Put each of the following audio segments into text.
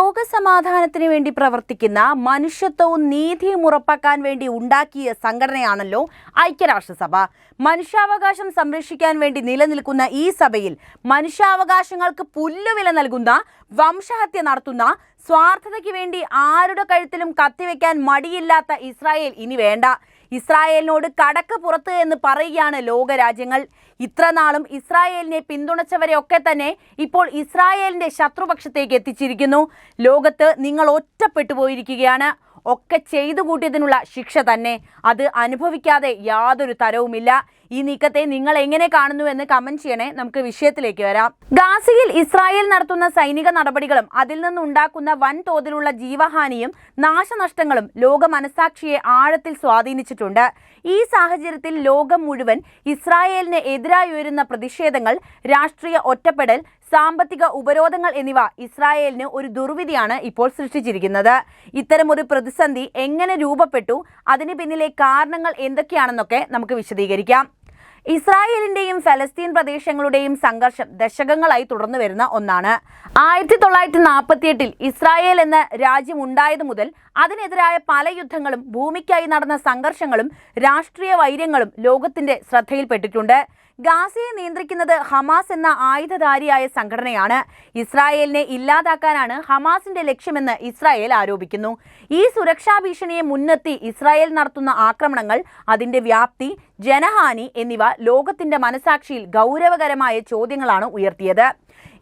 ലോകസമാധാനത്തിന് വേണ്ടി പ്രവർത്തിക്കുന്ന മനുഷ്യത്വവും നീതിയും ഉറപ്പാക്കാൻ വേണ്ടി ഉണ്ടാക്കിയ സംഘടനയാണല്ലോ ഐക്യരാഷ്ട്രസഭ. മനുഷ്യാവകാശം സംരക്ഷിക്കാൻ വേണ്ടി നിലനിൽക്കുന്ന ഈ സഭയിൽ മനുഷ്യാവകാശങ്ങൾക്ക് പുല്ലുവില നൽകുന്ന, വംശഹത്യ നടത്തുന്ന, സ്വാർത്ഥതയ്ക്ക് വേണ്ടി ആരുടെ കഴുത്തിലും കത്തിവെക്കാൻ മടിയില്ലാത്ത ഇസ്രായേൽ ഇനി വേണ്ട. ഇസ്രായേലിനോട് കടക്ക് പുറത്ത് എന്ന് പറയുകയാണ് ലോകരാജ്യങ്ങൾ. ഇത്രനാളും ഇസ്രായേലിനെ പിന്തുണച്ചവരെയൊക്കെ തന്നെ ഇപ്പോൾ ഇസ്രായേലിന്റെ ശത്രുപക്ഷത്തേക്ക് എത്തിച്ചിരിക്കുന്നു. ലോകത്ത് നിങ്ങൾ ഒറ്റപ്പെട്ടു പോയിരിക്കുകയാണ്. ഒക്കെ ചെയ്തു കൂട്ടിയതിനുള്ള ശിക്ഷ തന്നെ. അത് അനുഭവിക്കാതെ യാതൊരു തരവുമില്ല. ഈ നീക്കത്തെ നിങ്ങൾ എങ്ങനെ കാണുന്നുവെന്ന് കമന്റ് ചെയ്യണേ. നമുക്ക് വിഷയത്തിലേക്ക് വരാം. ഗാസയിൽ ഇസ്രായേൽ നടത്തുന്ന സൈനിക നടപടികളും അതിൽ നിന്നുണ്ടാക്കുന്ന വൻതോതിലുള്ള ജീവഹാനിയും നാശനഷ്ടങ്ങളും ലോക മനസാക്ഷിയെ ആഴത്തിൽ സ്വാധീനിച്ചിട്ടുണ്ട്. ഈ സാഹചര്യത്തിൽ ലോകം മുഴുവൻ ഇസ്രായേലിന് എതിരായി ഉയരുന്ന പ്രതിഷേധങ്ങൾ, രാഷ്ട്രീയ ഒറ്റപ്പെടൽ, സാമ്പത്തിക ഉപരോധങ്ങൾ എന്നിവ ഇസ്രായേലിന് ഒരു ദുർവിധിയാണ് ഇപ്പോൾ സൃഷ്ടിച്ചിരിക്കുന്നത്. ഇത്തരമൊരു പ്രതിസന്ധി എങ്ങനെ രൂപപ്പെട്ടു, അതിന് പിന്നിലെ കാരണങ്ങൾ എന്തൊക്കെയാണെന്നൊക്കെ നമുക്ക് വിശദീകരിക്കാം. ഇസ്രായേലിന്റെയും ഫലസ്തീൻ പ്രദേശങ്ങളുടെയും സംഘർഷം ദശകങ്ങളായി തുടർന്നു വരുന്ന ഒന്നാണ്. 1948 ഇസ്രായേൽ എന്ന രാജ്യം ഉണ്ടായതു മുതൽ അതിനെതിരായ പല യുദ്ധങ്ങളും, ഭൂമിക്കായി നടന്ന സംഘർഷങ്ങളും, രാഷ്ട്രീയ വൈര്യങ്ങളും ലോകത്തിന്റെ ശ്രദ്ധയിൽപ്പെട്ടിട്ടുണ്ട്. ഗാസയെ നിയന്ത്രിക്കുന്നത് ഹമാസ് എന്ന ആയുധധാരിയായ സംഘടനയാണ്. ഇസ്രായേലിനെ ഇല്ലാതാക്കാനാണ് ഹമാസിന്റെ ലക്ഷ്യമെന്ന് ഇസ്രായേൽ ആരോപിക്കുന്നു. ഈ സുരക്ഷാ ഭീഷണിയെ മുൻനിർത്തി ഇസ്രായേൽ നടത്തുന്ന ആക്രമണങ്ങൾ, അതിന്റെ വ്യാപ്തി, ജനഹാനി എന്നിവ ലോകത്തിന്റെ മനസാക്ഷിയിൽ ഗൗരവകരമായ ചോദ്യങ്ങളാണ് ഉയർത്തിയത്.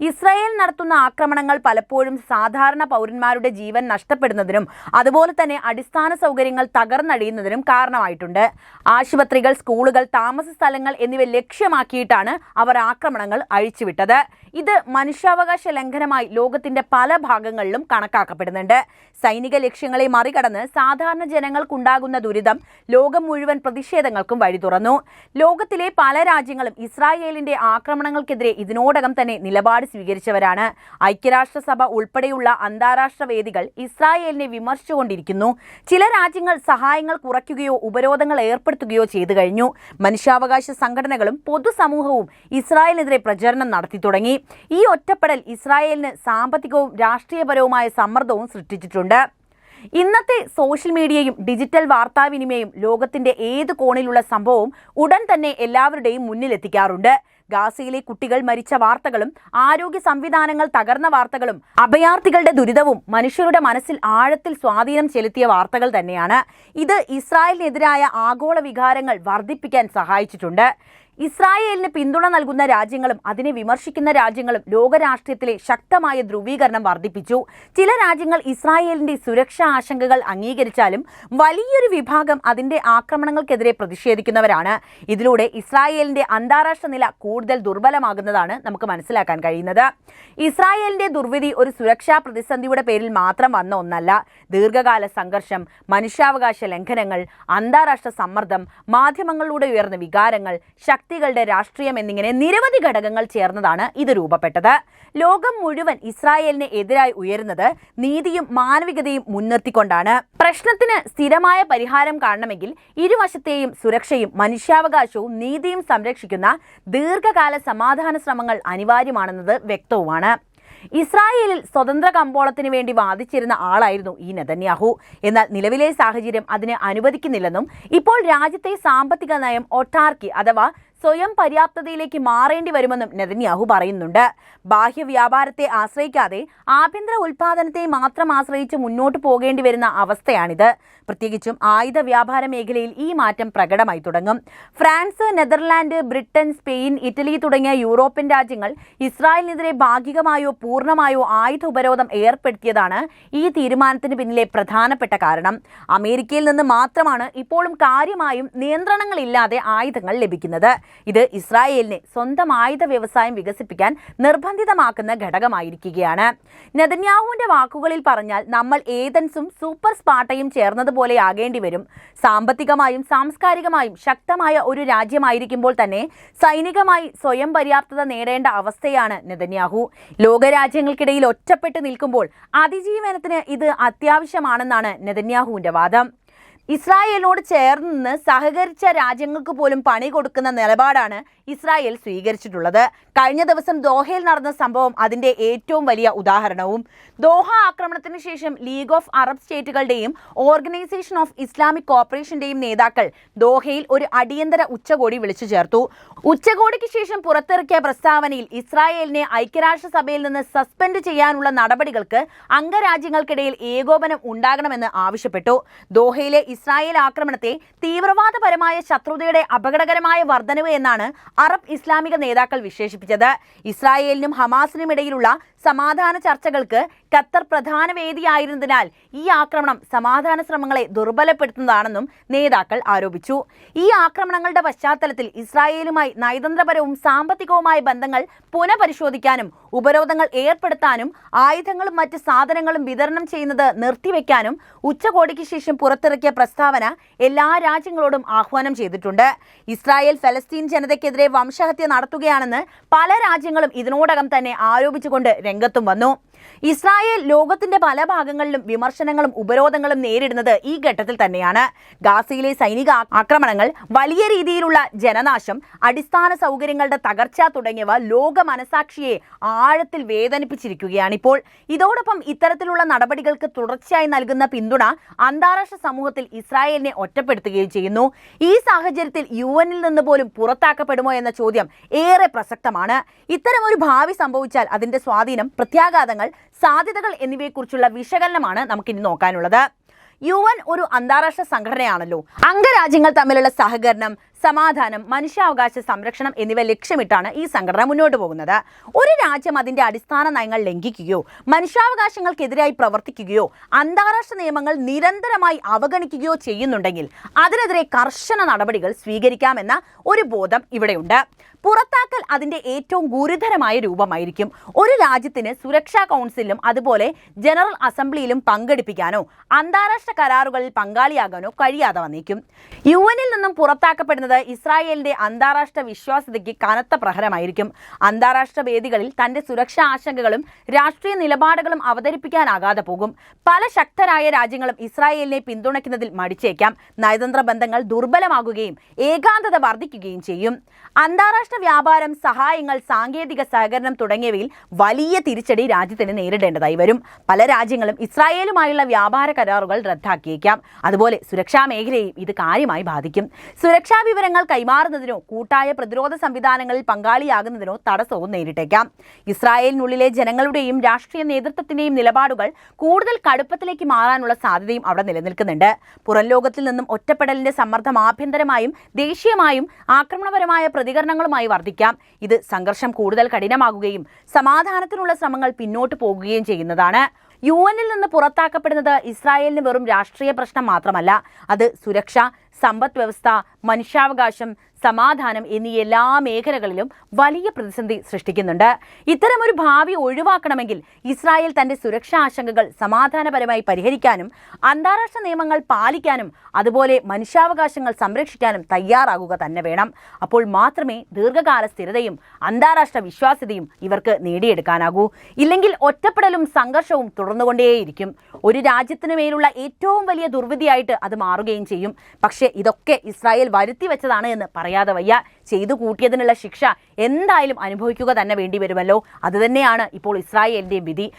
ഇസ്രായേൽ നടത്തുന്ന ആക്രമണങ്ങൾ പലപ്പോഴും സാധാരണ പൗരന്മാരുടെ ജീവൻ നഷ്ടപ്പെടുന്നതിനും അതുപോലെ തന്നെ അടിസ്ഥാന സൗകര്യങ്ങൾ തകർന്നടിയുന്നതിനും കാരണമായിട്ടുണ്ട്. ആശുപത്രികൾ, സ്കൂളുകൾ, താമസ സ്ഥലങ്ങൾ എന്നിവ ലക്ഷ്യമാക്കിയിട്ടാണ് അവർ ആക്രമണങ്ങൾ അഴിച്ചുവിട്ടത്. ഇത് മനുഷ്യാവകാശ ലംഘനമായി ലോകത്തിന്റെ പല ഭാഗങ്ങളിലും കണക്കാക്കപ്പെടുന്നുണ്ട്. സൈനിക ലക്ഷ്യങ്ങളെ മറികടന്ന് സാധാരണ ജനങ്ങൾക്കുണ്ടാകുന്ന ദുരിതം ലോകം മുഴുവൻ പ്രതിഷേധങ്ങൾക്കും വഴി തുറന്നു. ലോകത്തിലെ പല രാജ്യങ്ങളും ഇസ്രായേലിന്റെ ആക്രമണങ്ങൾക്കെതിരെ ഇതിനോടകം തന്നെ നിലപാട് സ്വീകരിച്ചവരാണ്. ഐക്യരാഷ്ട്രസഭ ഉൾപ്പെടെയുള്ള അന്താരാഷ്ട്ര വേദികൾ ഇസ്രായേലിനെ വിമർശിച്ചുകൊണ്ടിരിക്കുന്നു. ചില രാജ്യങ്ങൾ സഹായങ്ങൾ കുറയ്ക്കുകയോ ഉപരോധങ്ങൾ ഏർപ്പെടുത്തുകയോ ചെയ്തു കഴിഞ്ഞു. മനുഷ്യാവകാശ സംഘടനകളും പൊതുസമൂഹവും ഇസ്രായേലിനെതിരെ പ്രചരണം നടത്തി തുടങ്ങി. ഈ ഒറ്റപ്പെടൽ ഇസ്രായേലിന് സാമ്പത്തികവും രാഷ്ട്രീയപരവുമായ സമ്മർദ്ദവും സൃഷ്ടിച്ചിട്ടുണ്ട്. ഇന്നത്തെ സോഷ്യൽ മീഡിയയും ഡിജിറ്റൽ വാർത്താവിനിമയം ലോകത്തിന്റെ ഏത് കോണിലുള്ള സംഭവവും ഉടൻ തന്നെ എല്ലാവരുടെയും മുന്നിലെത്തിക്കാറുണ്ട്. ഗാസയിലെ കുട്ടികൾ മരിച്ച വാർത്തകളും, ആരോഗ്യ സംവിധാനങ്ങൾ തകർന്ന വാർത്തകളും, അഭയാർത്ഥികളുടെ ദുരിതവും മനുഷ്യരുടെ മനസ്സിൽ ആഴത്തിൽ സ്വാധീനം ചെലുത്തിയ വാർത്തകൾ തന്നെയാണ്. ഇത് ഇസ്രായേലിനെതിരായ ആഗോള വികാരങ്ങൾ വർദ്ധിപ്പിക്കാൻ സഹായിച്ചിട്ടുണ്ട്. ഇസ്രായേലിന് പിന്തുണ നൽകുന്ന രാജ്യങ്ങളും അതിനെ വിമർശിക്കുന്ന രാജ്യങ്ങളും ലോകരാഷ്ട്രീയത്തിലെ ശക്തമായ ധ്രുവീകരണം വർദ്ധിപ്പിച്ചു. ചില രാജ്യങ്ങൾ ഇസ്രായേലിന്റെ സുരക്ഷാ ആശങ്കകൾ അംഗീകരിച്ചാലും വലിയൊരു വിഭാഗം അതിന്റെ ആക്രമണങ്ങൾക്കെതിരെ പ്രതിഷേധിക്കുന്നവരാണ്. ഇതിലൂടെ ഇസ്രായേലിന്റെ അന്താരാഷ്ട്ര നില കൂടുതൽ ദുർബലമാകുന്നതാണ് നമുക്ക് മനസ്സിലാക്കാൻ കഴിയുന്നത്. ഇസ്രായേലിന്റെ ദുർവിധി ഒരു സുരക്ഷാ പ്രതിസന്ധിയുടെ പേരിൽ മാത്രം വന്ന ഒന്നല്ല. ദീർഘകാല സംഘർഷം, മനുഷ്യാവകാശ ലംഘനങ്ങൾ, അന്താരാഷ്ട്ര സമ്മർദ്ദം, മാധ്യമങ്ങളിലൂടെ ഉയർന്ന വികാരങ്ങൾ, ശക്തികളുടെ രാഷ്ട്രീയം എന്നിങ്ങനെ നിരവധി ഘടകങ്ങൾ ചേർന്നതാണ് ഇത് രൂപപ്പെട്ടത്. ലോകം മുഴുവൻ ഇസ്രായേലിന് എതിരായി ഉയരുന്നത് നീതിയും മാനവികതയും മുൻനിർത്തിക്കൊണ്ടാണ്. പ്രശ്നത്തിന് സ്ഥിരമായ പരിഹാരം കാണണമെങ്കിൽ ഇരുവശത്തെയും സുരക്ഷയും മനുഷ്യാവകാശവും നീതിയും സംരക്ഷിക്കുന്ന ദീർഘകാല സമാധാന ശ്രമങ്ങൾ അനിവാര്യമാണെന്നത് വ്യക്തവുമാണ്. ഇസ്രായേലിൽ സ്വതന്ത്ര കമ്പോളത്തിന് വേണ്ടി വാദിച്ചിരുന്ന ആളായിരുന്നു ഈ നെതന്യാഹു. എന്നാൽ നിലവിലെ സാഹചര്യം അതിനെ അനുവദിക്കുന്നില്ലെന്നും ഇപ്പോൾ രാജ്യത്തെ സാമ്പത്തിക നയം ഒട്ടാർക്കി അഥവാ സ്വയം പര്യാപ്തതയിലേക്ക് മാറേണ്ടി വരുമെന്നും നെതന്യാഹു പറയുന്നുണ്ട്. ബാഹ്യ വ്യാപാരത്തെ ആശ്രയിക്കാതെ ആഭ്യന്തര ഉൽപാദനത്തെ മാത്രം ആശ്രയിച്ച് മുന്നോട്ട് പോകേണ്ടി വരുന്ന അവസ്ഥയാണിത്. പ്രത്യേകിച്ചും ആയുധ വ്യാപാര മേഖലയിൽ ഈ മാറ്റം പ്രകടമായി തുടങ്ങും. France, Netherland, Britain, Spain, Italy തുടങ്ങിയ യൂറോപ്യൻ രാജ്യങ്ങൾ ഇസ്രായേലിനെതിരെ ഭാഗികമായോ പൂർണ്ണമായോ ആയുധ ഉപരോധം ഏർപ്പെടുത്തിയതാണ് ഈ തീരുമാനത്തിന് പിന്നിലെ പ്രധാനപ്പെട്ട കാരണം. അമേരിക്കയിൽ നിന്ന് മാത്രമാണ് ഇപ്പോഴും കാര്യമായും നിയന്ത്രണങ്ങളില്ലാതെ ആയുധങ്ങൾ ലഭിക്കുന്നത്. ഇത് ഇസ്രായേലിനെ സ്വന്തം ആയുധ വ്യവസായം വികസിപ്പിക്കാൻ നിർബന്ധിതമാക്കുന്ന ഘടകമായിരിക്കുകയാണ്. നെതന്യാഹുവിന്റെ വാക്കുകളിൽ പറഞ്ഞാൽ നമ്മൾ ഏതൻസും സൂപ്പർ സ്പാർട്ടയും ചേർന്നതുപോലെ ആകേണ്ടി വരും. സാമ്പത്തികമായും സാംസ്കാരികമായും ശക്തമായ ഒരു രാജ്യമായിരിക്കുമ്പോൾ തന്നെ സൈനികമായി സ്വയം പര്യാപ്തത നേടേണ്ട അവസ്ഥയാണ് നെതന്യാഹു. ലോകരാജ്യങ്ങൾക്കിടയിൽ ഒറ്റപ്പെട്ട് നിൽക്കുമ്പോൾ അതിജീവനത്തിന് ഇത് അത്യാവശ്യമാണെന്നാണ് നെതന്യാഹുവിന്റെ വാദം. ഇസ്രായേലിനോട് ചേർന്ന് നിന്ന് സഹകരിച്ച രാജ്യങ്ങൾക്ക് പോലും പണി കൊടുക്കുന്ന നിലപാടാണ് ഇസ്രായേൽ സ്വീകരിച്ചിട്ടുള്ളത്. കഴിഞ്ഞ ദിവസം ദോഹയിൽ നടന്ന സംഭവം അതിന്റെ ഏറ്റവും വലിയ ഉദാഹരണവും. ദോഹ ആക്രമണത്തിന് ശേഷം ലീഗ് ഓഫ് അറബ് സ്റ്റേറ്റുകളുടെയും ഓർഗനൈസേഷൻ ഓഫ് ഇസ്ലാമിക് കോർപ്പറേഷന്റെയും നേതാക്കൾ ദോഹയിൽ ഒരു അടിയന്തര ഉച്ചകോടി വിളിച്ചു ചേർത്തു. ഉച്ചകോടിക്ക് ശേഷം പുറത്തിറക്കിയ പ്രസ്താവനയിൽ ഇസ്രായേലിനെ ഐക്യരാഷ്ട്രസഭയിൽ നിന്ന് സസ്പെൻഡ് ചെയ്യാനുള്ള നടപടികൾക്ക് അംഗരാജ്യങ്ങൾക്കിടയിൽ ഏകോപനം ഉണ്ടാകണമെന്ന് ആവശ്യപ്പെട്ടു. ദോഹയിലെ ഇസ്രായേൽ ആക്രമണത്തെ തീവ്രവാദപരമായ ശത്രുതയുടെ അപകടകരമായ വർധനവ് എന്നാണ് അറബ് ഇസ്ലാമിക നേതാക്കൾ വിശേഷിപ്പിച്ചത്. ഇസ്രായേലിനും ഹമാസിനും ഇടയിലുള്ള സമാധാന ചർച്ചകൾക്ക് ഖത്തർ പ്രധാന വേദിയായിരുന്നതിനാൽ ഈ ആക്രമണം സമാധാന ശ്രമങ്ങളെ ദുർബലപ്പെടുത്തുന്നതാണെന്നും നേതാക്കൾ ആരോപിച്ചു. ഈ ആക്രമണങ്ങളുടെ പശ്ചാത്തലത്തിൽ ഇസ്രായേലുമായി നയതന്ത്രപരവും സാമ്പത്തികവുമായ ബന്ധങ്ങൾ പുനഃപരിശോധിക്കാനും ഉപരോധങ്ങൾ ഏർപ്പെടുത്താനും ആയുധങ്ങളും മറ്റ് സാധനങ്ങളും വിതരണം ചെയ്യുന്നത് നിർത്തിവെക്കാനും ഉച്ചകോടിക്ക് ശേഷം പുറത്തിറക്കിയ പ്രസ്താവന എല്ലാ രാജ്യങ്ങളോടും ആഹ്വാനം ചെയ്തിട്ടുണ്ട്. ഇസ്രായേൽ ഫലസ്തീൻ ജനതയ്ക്കെതിരെ വംശഹത്യ നടത്തുകയാണെന്ന് പല രാജ്യങ്ങളും ഇതിനോടകം തന്നെ ആരോപിച്ചുകൊണ്ട് രംഗത്തും വന്നു. ഇസ്രായേൽ ലോകത്തിന്റെ പല ഭാഗങ്ങളിലും വിമർശനങ്ങളും ഉപരോധങ്ങളും നേരിടുന്നത് ഈ ഘട്ടത്തിൽ തന്നെയാണ്. ഗാസയിലെ സൈനിക ആക്രമണങ്ങൾ, വലിയ രീതിയിലുള്ള ജനനാശം, അടിസ്ഥാന സൗകര്യങ്ങളുടെ തകർച്ച തുടങ്ങിയവ ലോക മനസാക്ഷിയെ ആഴത്തിൽ വേദനിപ്പിച്ചിരിക്കുകയാണിപ്പോൾ. ഇതോടൊപ്പം ഇത്തരത്തിലുള്ള നടപടികൾക്ക് തുടർച്ചയായി നൽകുന്ന പിന്തുണ അന്താരാഷ്ട്ര സമൂഹത്തിൽ ഇസ്രായേലിനെ ഒറ്റപ്പെടുത്തുകയും ചെയ്യുന്നു. ഈ സാഹചര്യത്തിൽ UN നിന്ന് പോലും പുറത്താക്കപ്പെടുമോ എന്ന ചോദ്യം ഏറെ പ്രസക്തമാണ്. ഇത്തരം ഒരു ഭാവി സംഭവിച്ചാൽ അതിന്റെ സ്വാധീനം, പ്രത്യാഘാതങ്ങൾ, സാധ്യതകൾ എന്നിവയെക്കുറിച്ചുള്ള വിശകലനമാണ് നമുക്കിനി നോക്കാനുള്ളത്. UN ഒരു അന്താരാഷ്ട്ര സംഘടനയാണല്ലോ. അംഗരാജ്യങ്ങൾ തമ്മിലുള്ള സഹകരണം, സമാധാനം, മനുഷ്യാവകാശ സംരക്ഷണം എന്നിവ ലക്ഷ്യമിട്ടാണ് ഈ സംഘടന മുന്നോട്ട് പോകുന്നത്. ഒരു രാജ്യം അതിന്റെ അടിസ്ഥാന നയങ്ങൾ ലംഘിക്കുകയോ മനുഷ്യാവകാശങ്ങൾക്കെതിരായി പ്രവർത്തിക്കുകയോ അന്താരാഷ്ട്ര നിയമങ്ങൾ നിരന്തരമായി അവഗണിക്കുകയോ ചെയ്യുന്നുണ്ടെങ്കിൽ അതിനെതിരെ കർശന നടപടികൾ സ്വീകരിക്കാമെന്ന ഒരു ബോധം ഇവിടെയുണ്ട്. പുറത്താക്കൽ അതിന്റെ ഏറ്റവും ഗുരുതരമായ രൂപമായിരിക്കും. ഒരു രാജ്യത്തിന് സുരക്ഷാ കൗൺസിലും അതുപോലെ ജനറൽ അസംബ്ലിയിലും പങ്കെടുപ്പിക്കാനോ അന്താരാഷ്ട്ര കരാറുകളിൽ പങ്കാളിയാകാനോ കഴിയാതെ വന്നേക്കും. UN നിന്നും പുറത്താക്കപ്പെടുന്നത് ഇസ്രായേലിന്റെ അന്താരാഷ്ട്ര വിശ്വാസ്യതയ്ക്ക് കനത്ത പ്രഹരമായിരിക്കും. അന്താരാഷ്ട്ര വേദികളിൽ തന്റെ സുരക്ഷാ ആശങ്കകളും രാഷ്ട്രീയ നിലപാടുകളും അവതരിപ്പിക്കാനാകാതെ പോകും. പല ശക്തരായ രാജ്യങ്ങളും ഇസ്രായേലിനെ പിന്തുണയ്ക്കുന്നതിൽ മടിച്ചേക്കാം. നയതന്ത്ര ബന്ധങ്ങൾ ദുർബലമാകുകയും ഏകാന്തത വർദ്ധിക്കുകയും ചെയ്യും. അന്താരാഷ്ട്ര വ്യാപാരം, സഹായങ്ങൾ, സാങ്കേതിക സഹകരണം തുടങ്ങിയവയിൽ വലിയ തിരിച്ചടി രാജ്യത്തിന് നേരിടേണ്ടതായി വരും. പല രാജ്യങ്ങളും ഇസ്രായേലുമായുള്ള വ്യാപാര കരാറുകൾ റദ്ദാക്കിയേക്കാം. അതുപോലെ സുരക്ഷാ മേഖലയെയും ഇത് കാര്യമായി ബാധിക്കും. സുരക്ഷാ വിവരങ്ങൾ കൈമാറുന്നതിനോ കൂട്ടായ പ്രതിരോധ സംവിധാനങ്ങളിൽ പങ്കാളിയാകുന്നതിനോ തടസ്സവും നേരിട്ടേക്കാം. ഇസ്രായേലിനുള്ളിലെ ജനങ്ങളുടെയും രാഷ്ട്രീയ നേതൃത്വത്തിന്റെയും നിലപാടുകൾ കൂടുതൽ കടുപ്പത്തിലേക്ക് മാറാനുള്ള സാധ്യതയും അവിടെ നിലനിൽക്കുന്നുണ്ട്. പുറം ലോകത്തിൽ നിന്നും ഒറ്റപ്പെടലിന്റെ സമ്മർദ്ദം ആഭ്യന്തരമായും ദേശീയമായും ആക്രമണപരമായ പ്രതികരണങ്ങളുമായി വർദ്ധിക്കാം. ഇത് സംഘർഷം കൂടുതൽ കഠിനമാകുകയും സമാധാനത്തിനുള്ള ശ്രമങ്ങൾ പിന്നോട്ട് പോകുകയും ചെയ്യുന്നതാണ്. UN നിന്ന് പുറത്താക്കപ്പെടുന്നത് ഇസ്രായേലിന് വെറും രാഷ്ട്രീയ പ്രശ്നം മാത്രമല്ല, അത് സുരക്ഷ, സമ്പദ് വ്യവസ്ഥ, മനുഷ്യാവകാശം, സമാധാനം എന്നീ എല്ലാ മേഖലകളിലും വലിയ പ്രതിസന്ധി സൃഷ്ടിക്കുന്നുണ്ട്. ഇത്തരമൊരു ഭാവി ഒഴിവാക്കണമെങ്കിൽ ഇസ്രായേൽ തന്റെ സുരക്ഷാ ആശങ്കകൾ സമാധാനപരമായി പരിഹരിക്കാനും അന്താരാഷ്ട്ര നിയമങ്ങൾ പാലിക്കാനും അതുപോലെ മനുഷ്യാവകാശങ്ങൾ സംരക്ഷിക്കാനും തയ്യാറാകുക തന്നെ വേണം. അപ്പോൾ മാത്രമേ ദീർഘകാല സ്ഥിരതയും അന്താരാഷ്ട്ര വിശ്വാസ്യതയും ഇവർക്ക് നേടിയെടുക്കാനാകൂ. ഇല്ലെങ്കിൽ ഒറ്റപ്പെടലും സംഘർഷവും തുടർന്നുകൊണ്ടേയിരിക്കും. ഒരു രാജ്യത്തിനു മേലുള്ള ഏറ്റവും വലിയ ദുർവിധിയായിട്ട് അത് മാറുകയും ചെയ്യും. പക്ഷേ ഇതൊക്കെ ഇസ്രായേൽ വരുത്തി വെച്ചതാണ് എന്ന് പറയാതെ വയ്യ. ചെയ്തു കൂട്ടിയതിനുള്ള ശിക്ഷ എന്തായാലും അനുഭവിക്കുക തന്നെ വേണ്ടി വരുമല്ലോ. അതുതന്നെയാണ് ഇപ്പോൾ ഇസ്രായേലിന്റെ വിധി.